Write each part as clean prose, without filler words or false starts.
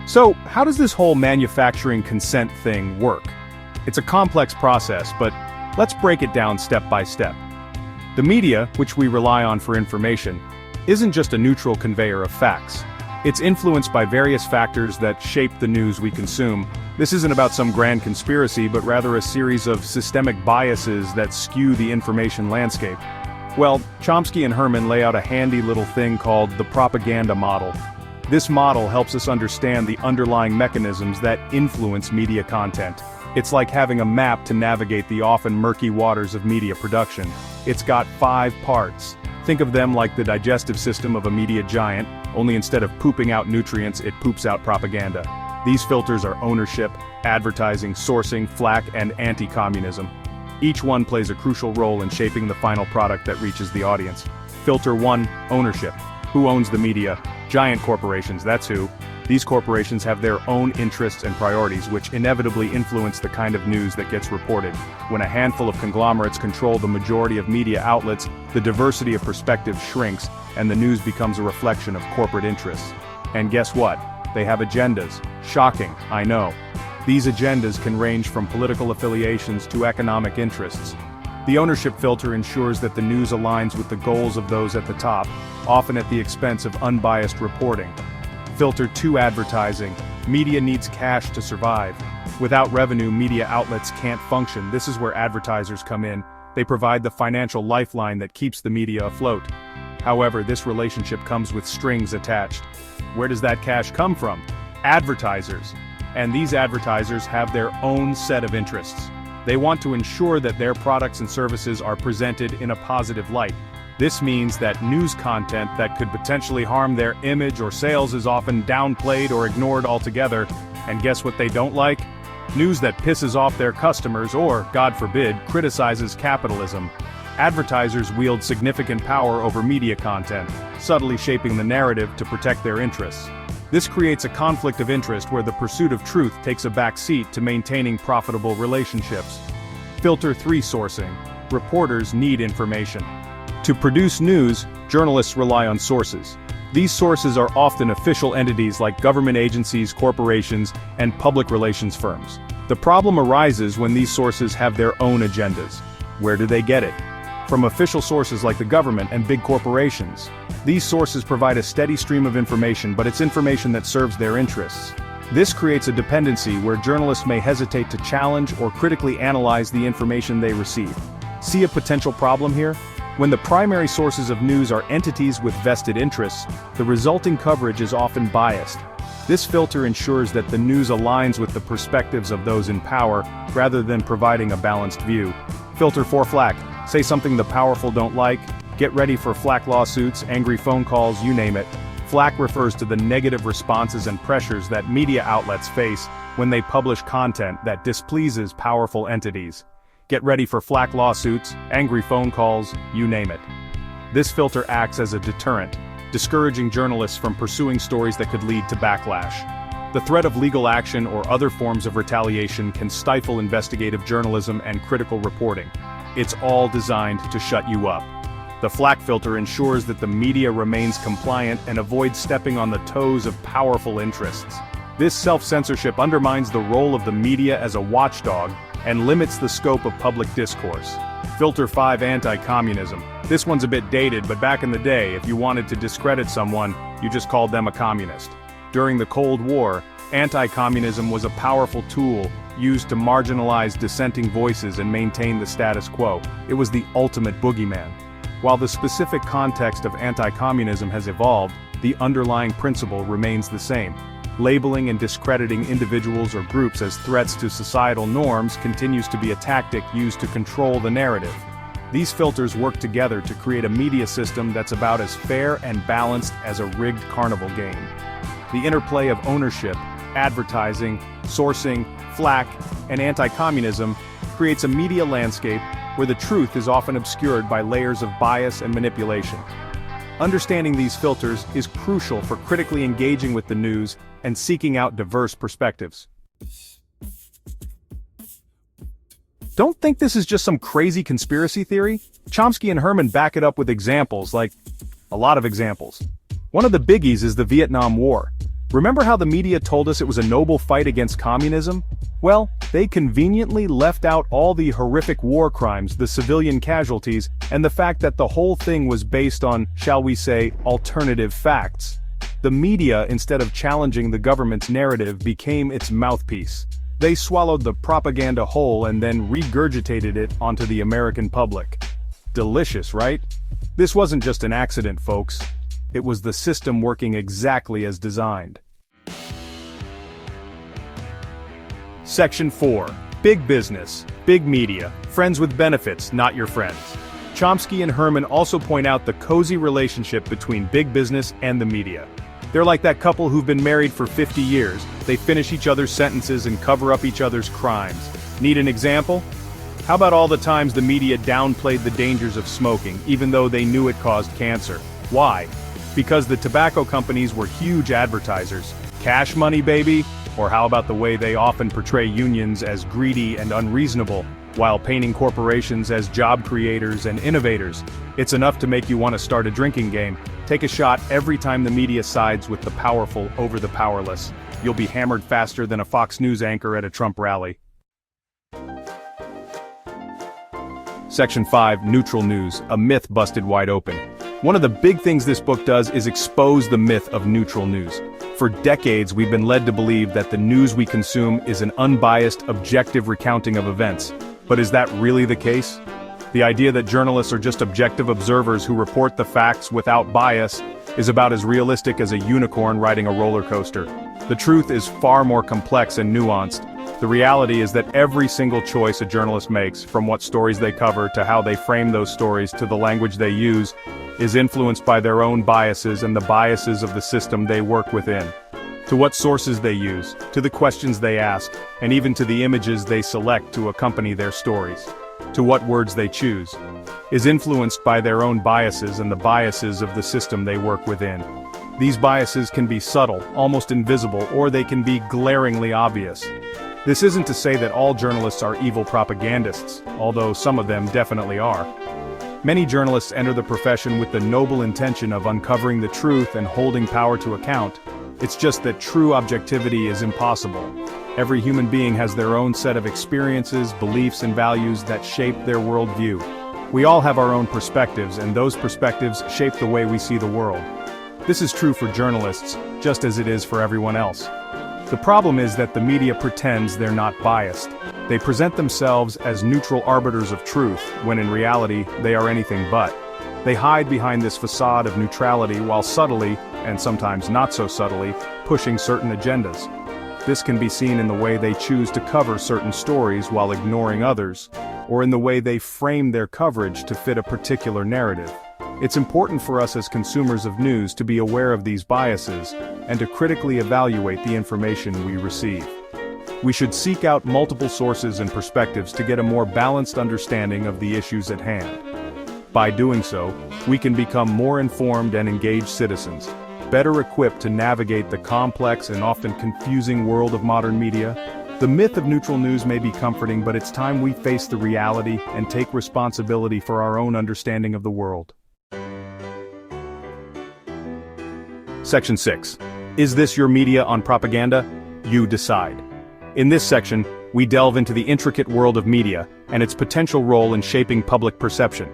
So, how does this whole manufacturing consent thing work? It's a complex process, but let's break it down step by step. The media, which we rely on for information, isn't just a neutral conveyor of facts. It's influenced by various factors that shape the news we consume. This isn't about some grand conspiracy, but rather a series of systemic biases that skew the information landscape. Well, Chomsky and Herman lay out a handy little thing called the propaganda model. This model helps us understand the underlying mechanisms that influence media content. It's like having a map to navigate the often murky waters of media production. It's got 5 parts. Think of them like the digestive system of a media giant, only instead of pooping out nutrients, it poops out propaganda. These filters are ownership, advertising, sourcing, Flak, and anti-communism. Each one plays a crucial role in shaping the final product that reaches the audience. Filter 1, ownership. Who owns the media? Giant corporations, that's who. These corporations have their own interests and priorities, which inevitably influence the kind of news that gets reported. When a handful of conglomerates control the majority of media outlets, the diversity of perspective shrinks, and the news becomes a reflection of corporate interests. And guess what? They have agendas. Shocking, I know. These agendas can range from political affiliations to economic interests. The ownership filter ensures that the news aligns with the goals of those at the top, often at the expense of unbiased reporting. Filter 2, advertising. Media needs cash to survive. Without revenue, media outlets can't function. This is where advertisers come in. They provide the financial lifeline that keeps the media afloat. However, this relationship comes with strings attached. Where does that cash come from? Advertisers. And these advertisers have their own set of interests. They want to ensure that their products and services are presented in a positive light. This means that news content that could potentially harm their image or sales is often downplayed or ignored altogether. And guess what they don't like? News that pisses off their customers or, God forbid, criticizes capitalism. Advertisers wield significant power over media content, subtly shaping the narrative to protect their interests. This creates a conflict of interest where the pursuit of truth takes a back seat to maintaining profitable relationships. Filter 3, sourcing. Reporters need information. To produce news, journalists rely on sources. These sources are often official entities like government agencies, corporations, and public relations firms. The problem arises when these sources have their own agendas. Where do they get it? From official sources like the government and big corporations. These sources provide a steady stream of information, but it's information that serves their interests. This creates a dependency where journalists may hesitate to challenge or critically analyze the information they receive. See a potential problem here? When the primary sources of news are entities with vested interests, the resulting coverage is often biased. This filter ensures that the news aligns with the perspectives of those in power, rather than providing a balanced view. Filter 4, Flak. Say something the powerful don't like. Get ready for Flak lawsuits, angry phone calls, you name it. Flak refers to the negative responses and pressures that media outlets face when they publish content that displeases powerful entities. Get ready for Flak lawsuits, angry phone calls, you name it. This filter acts as a deterrent, discouraging journalists from pursuing stories that could lead to backlash. The threat of legal action or other forms of retaliation can stifle investigative journalism and critical reporting. It's all designed to shut you up. The Flak filter ensures that the media remains compliant and avoids stepping on the toes of powerful interests. This self-censorship undermines the role of the media as a watchdog and limits the scope of public discourse. Filter 5, anti-communism. This one's a bit dated, but back in the day, if you wanted to discredit someone, you just called them a communist. During the Cold War, anti-communism was a powerful tool used to marginalize dissenting voices and maintain the status quo. It was the ultimate boogeyman. While the specific context of anti-communism has evolved, the underlying principle remains the same. Labeling and discrediting individuals or groups as threats to societal norms continues to be a tactic used to control the narrative. These filters work together to create a media system that's about as fair and balanced as a rigged carnival game. The interplay of ownership, advertising, sourcing, Flak, and anti-communism creates a media landscape where the truth is often obscured by layers of bias and manipulation. Understanding these filters is crucial for critically engaging with the news and seeking out diverse perspectives. Don't think this is just some crazy conspiracy theory. Chomsky and Herman back it up with examples, like a lot of examples. One of the biggies is the Vietnam War. Remember how the media told us it was a noble fight against communism? Well, they conveniently left out all the horrific war crimes, the civilian casualties, and the fact that the whole thing was based on, shall we say, alternative facts. The media, instead of challenging the government's narrative, became its mouthpiece. They swallowed the propaganda whole and then regurgitated it onto the American public. Delicious, right? This wasn't just an accident, folks. It was the system working exactly as designed. Section 4. Big business, big media, friends with benefits, not your friends. Chomsky and Herman also point out the cozy relationship between big business and the media. They're like that couple who've been married for 50 years. They finish each other's sentences and cover up each other's crimes. Need an example? How about all the times the media downplayed the dangers of smoking, even though they knew it caused cancer? Why? Because the tobacco companies were huge advertisers. Cash money, baby? Or how about the way they often portray unions as greedy and unreasonable, while painting corporations as job creators and innovators? It's enough to make you want to start a drinking game. Take a shot every time the media sides with the powerful over the powerless. You'll be hammered faster than a Fox News anchor at a Trump rally. Section 5. Neutral news, a myth busted wide open. One of the big things this book does is expose the myth of neutral news. For decades, we've been led to believe that the news we consume is an unbiased, objective recounting of events. But is that really the case? The idea that journalists are just objective observers who report the facts without bias is about as realistic as a unicorn riding a roller coaster. The truth is far more complex and nuanced. The reality is that every single choice a journalist makes, from what stories they cover to how they frame those stories to the language they use, is influenced by their own biases and the biases of the system they work within. To what sources they use, to the questions they ask, and even to the images they select to accompany their stories. To what words they choose, is influenced by their own biases and the biases of the system they work within. These biases can be subtle, almost invisible, or they can be glaringly obvious. This isn't to say that all journalists are evil propagandists, although some of them definitely are. Many journalists enter the profession with the noble intention of uncovering the truth and holding power to account. It's just that true objectivity is impossible. Every human being has their own set of experiences, beliefs, and values that shape their worldview. We all have our own perspectives, and those perspectives shape the way we see the world. This is true for journalists, just as it is for everyone else. The problem is that the media pretends they're not biased. They present themselves as neutral arbiters of truth, when in reality, they are anything but. They hide behind this facade of neutrality while subtly, and sometimes not so subtly, pushing certain agendas. This can be seen in the way they choose to cover certain stories while ignoring others, or in the way they frame their coverage to fit a particular narrative. It's important for us as consumers of news to be aware of these biases, and to critically evaluate the information we receive. We should seek out multiple sources and perspectives to get a more balanced understanding of the issues at hand. By doing so, we can become more informed and engaged citizens, better equipped to navigate the complex and often confusing world of modern media. The myth of neutral news may be comforting, but it's time we face the reality and take responsibility for our own understanding of the world. Section 6. Is this your media on propaganda? You decide. In this section, we delve into the intricate world of media and its potential role in shaping public perception.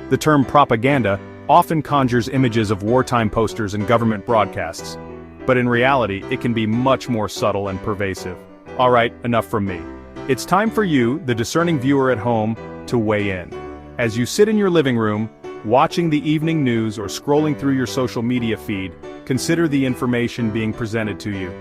The term propaganda often conjures images of wartime posters and government broadcasts. But in reality, it can be much more subtle and pervasive. Alright, enough from me. It's time for you, the discerning viewer at home, to weigh in. As you sit in your living room, watching the evening news or scrolling through your social media feed, consider the information being presented to you.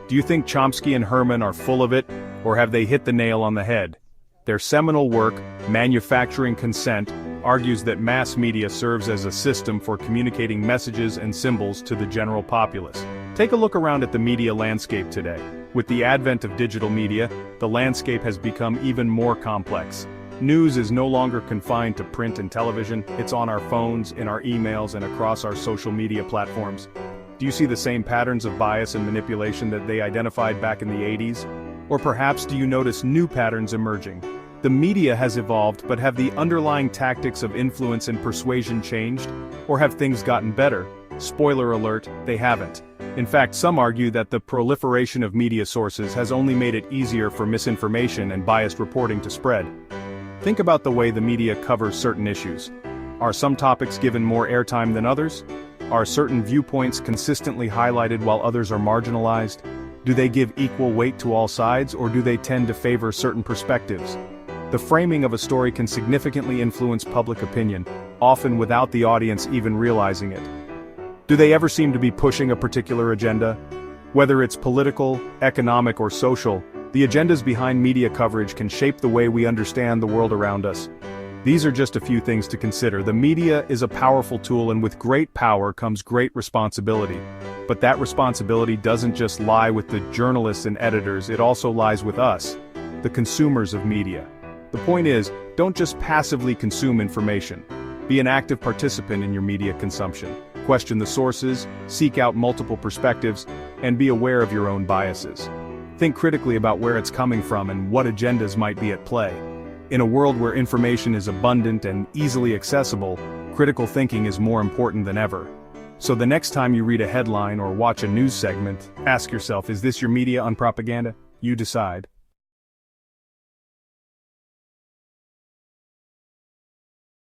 Do you think Chomsky and Herman are full of it, or have they hit the nail on the head? Their seminal work, Manufacturing Consent, argues that mass media serves as a system for communicating messages and symbols to the general populace. Take a look around at the media landscape today. With the advent of digital media, the landscape has become even more complex. News is no longer confined to print and television, it's on our phones, in our emails, and across our social media platforms. Do you see the same patterns of bias and manipulation that they identified back in the 80s? Or perhaps do you notice new patterns emerging? The media has evolved, but have the underlying tactics of influence and persuasion changed? Or have things gotten better? Spoiler alert, they haven't. In fact, some argue that the proliferation of media sources has only made it easier for misinformation and biased reporting to spread. Think about the way the media covers certain issues. Are some topics given more airtime than others? Are certain viewpoints consistently highlighted while others are marginalized? Do they give equal weight to all sides, or do they tend to favor certain perspectives? The framing of a story can significantly influence public opinion, often without the audience even realizing it. Do they ever seem to be pushing a particular agenda? Whether it's political, economic, or social, the agendas behind media coverage can shape the way we understand the world around us. These are just a few things to consider. The media is a powerful tool, and with great power comes great responsibility. But that responsibility doesn't just lie with the journalists and editors, it also lies with us, the consumers of media. The point is, don't just passively consume information. Be an active participant in your media consumption. Question the sources, seek out multiple perspectives, and be aware of your own biases. Think critically about where it's coming from and what agendas might be at play. In a world where information is abundant and easily accessible, critical thinking is more important than ever. So the next time you read a headline or watch a news segment, ask yourself, is this your media on propaganda? You decide.